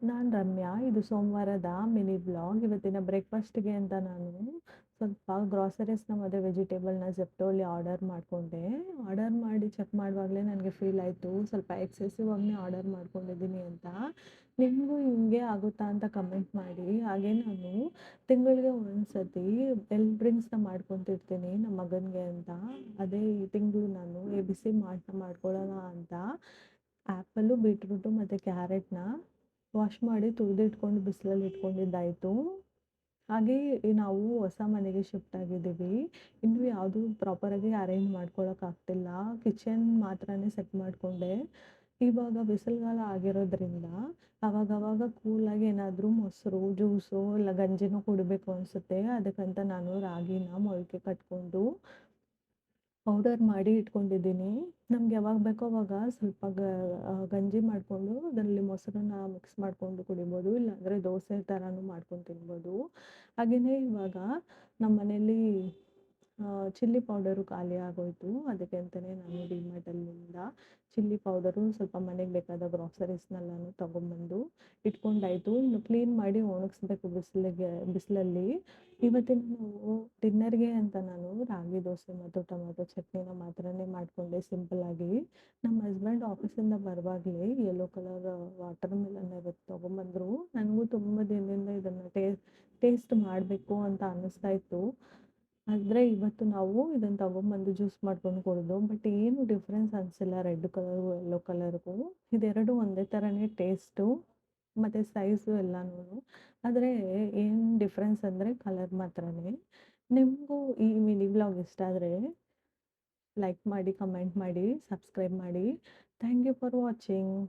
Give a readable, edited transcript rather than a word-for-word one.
ನಾನು ರಮ್ಯಾ. ಇದು ಸೋಮವಾರದ ಮಿನಿ ಬ್ಲಾಗ್. ಇವತ್ತಿನ ಬ್ರೇಕ್‌ಫಾಸ್ಟ್‌ಗೆ ಅಂತ ನಾನು ಸ್ವಲ್ಪ ಗ್ರೋಸರೀಸ್‌ನ ಮತ್ತೆ ವೆಜಿಟೇಬಲ್‌ನ ಜೆಪ್ಟೋಲಿ ಆರ್ಡರ್ ಮಾಡಿಕೊಂಡೆ. ಆರ್ಡರ್ ಮಾಡಿ ಚೆಕ್ ಮಾಡುವಾಗಲೇ ನನಗೆ ಫೀಲ್ ಆಯಿತು, ಸ್ವಲ್ಪ ಎಕ್ಸೆಸಿವ್ ಆಗೇ ಆರ್ಡರ್ ಮಾಡ್ಕೊಂಡಿದ್ದೀನಿ ಅಂತ. ನಿಮಗೂ ಹಿಂಗೆ ಆಗುತ್ತಾ ಅಂತ ಕಮೆಂಟ್ ಮಾಡಿ. ಹಾಗೆ ನಾನು ತಿಂಗಳಿಗೆ ಒಂದ್ಸತಿ ಎಲ್ ಡ್ರಿಂಕ್ಸ್‌ನ ಮಾಡ್ಕೊತಿರ್ತೀನಿ ನಮ್ಮ ಮಗನಿಗೆ ಅಂತ. ಅದೇ ಈ ತಿಂಗಳು ನಾನು ABC ಮಾಲ್ಟ್‌ನ ಮಾಡ್ಕೊಳ್ಳೋಣ ಅಂತ ಆ್ಯಪಲ್ಲು, ಬೀಟ್ರೂಟು ಮತ್ತು ಕ್ಯಾರೆಟ್‌ನ ವಾಶ್ ಮಾಡಿ ತುರಿದಿಟ್ಕೊಂಡು ಬಿಸಿಲಲ್ಲಿ ಇಟ್ಕೊಂಡಿದ್ದಾಯಿತು. ಹಾಗೆ ನಾವು ಹೊಸ ಮನೆಗೆ ಶಿಫ್ಟ್ ಆಗಿದ್ದೀವಿ. ಇನ್ನೂ ಯಾವುದೂ ಪ್ರಾಪರಾಗಿ ಅರೇಂಜ್ ಮಾಡ್ಕೊಳಕ್ಕಾಗ್ತಿಲ್ಲ. ಕಿಚನ್ ಮಾತ್ರನೇ ಸೆಟ್ ಮಾಡಿಕೊಂಡೆ. ಇವಾಗ ಬಿಸಿಲುಗಾಲ ಆಗಿರೋದ್ರಿಂದ ಅವಾಗವಾಗ ಕೂಲಾಗಿ ಏನಾದರೂ ಮೊಸರು, ಜ್ಯೂಸು ಇಲ್ಲ ಗಂಜಿನೋ ಕುಡಿಬೇಕು ಅನಿಸುತ್ತೆ. ಅದಕ್ಕಂತ ನಾನು ರಾಗಿನ ಮೊಳಕೆ ಕಟ್ಕೊಂಡು ಪೌಡರ್ ಮಾಡಿ ಇಟ್ಕೊಂಡಿದ್ದೀನಿ. ನಮ್ಗೆ ಯಾವಾಗ ಬೇಕೋ ಅವಾಗ ಸ್ವಲ್ಪ ಗಂಜಿ ಮಾಡಿಕೊಂಡು ಅದರಲ್ಲಿ ಮೊಸರನ್ನ ಮಿಕ್ಸ್ ಮಾಡಿಕೊಂಡು ಕುಡಿಬೋದು. ಇಲ್ಲಾಂದರೆ ದೋಸೆ ಥರನೂ ಮಾಡ್ಕೊಂಡು ತಿನ್ಬೋದು. ಹಾಗೆಯೇ ಇವಾಗ ನಮ್ಮ ಮನೇಲಿ ಚಿಲ್ಲಿ ಪೌಡರು ಖಾಲಿ ಆಗೋಯಿತು. ಅದಕ್ಕೆ ಅಂತಲೇ ನಾನು ಡಿಮಾರ್ಟಲ್ಲಿಂದ ಚಿಲ್ಲಿ ಪೌಡರು ಸ್ವಲ್ಪ ಮನೆಗೆ ಬೇಕಾದ ಗ್ರೋಸರೀಸ್ನೆಲ್ಲನೂ ತೊಗೊಂಬಂದು ಇಟ್ಕೊಂಡಾಯಿತು. ಇನ್ನು ಕ್ಲೀನ್ ಮಾಡಿ ಒಣಗಿಸ್ಬೇಕು ಬಿಸಿಲಲ್ಲಿ. ಇವತ್ತಿನ ನಾವು ಡಿನ್ನರ್ಗೆ ಅಂತ ನಾನು ರಾಗಿ ದೋಸೆ ಮತ್ತು ಟೊಮೆಟೊ ಚಟ್ನಿನ ಮಾತ್ರನೇ ಮಾಡಿಕೊಂಡೆ ಸಿಂಪಲ್ಲಾಗಿ. ನಮ್ಮ ಹಸ್ಬೆಂಡ್ ಆಫೀಸಿಂದ ಬರುವಾಗಲೇ ಯೆಲ್ಲೋ ಕಲರ್ ವಾಟರ್ ಮೆಲನ್ ಇವತ್ತು ತೊಗೊಂಬಂದರು. ನನಗೂ ತುಂಬ ದಿನದಿಂದ ಇದನ್ನು ಟೇಸ್ಟ್ ಮಾಡಬೇಕು ಅಂತ ಅನ್ನಿಸ್ತಾ ಇತ್ತು. ಆದರೆ ಇವತ್ತು ನಾವು ಇದನ್ನು ತೊಗೊಂಬಂದು ಜ್ಯೂಸ್ ಮಾಡ್ಕೊಂಡು ಕುಡಿದು. ಬಟ್ ಏನು ಡಿಫ್ರೆನ್ಸ್ ಅನಿಸಿಲ್ಲ ರೆಡ್ ಕಲರು, ಯೆಲ್ಲೋ ಕಲರ್ಗೂ. ಇದೆರಡು ಒಂದೇ ಥರನೇ ಟೇಸ್ಟು ಮತ್ತು ಸೈಜು ಎಲ್ಲನೂ. ಆದರೆ ಏನು ಡಿಫ್ರೆನ್ಸ್ ಅಂದರೆ ಕಲರ್ ಮಾತ್ರನೇ. ನಿಮಗೂ ಈ ಮಿನಿ ವ್ಲಾಗ್ ಇಷ್ಟ ಆದರೆ ಲೈಕ್ ಮಾಡಿ, ಕಮೆಂಟ್ ಮಾಡಿ, ಸಬ್ಸ್ಕ್ರೈಬ್ ಮಾಡಿ. Thank you for watching.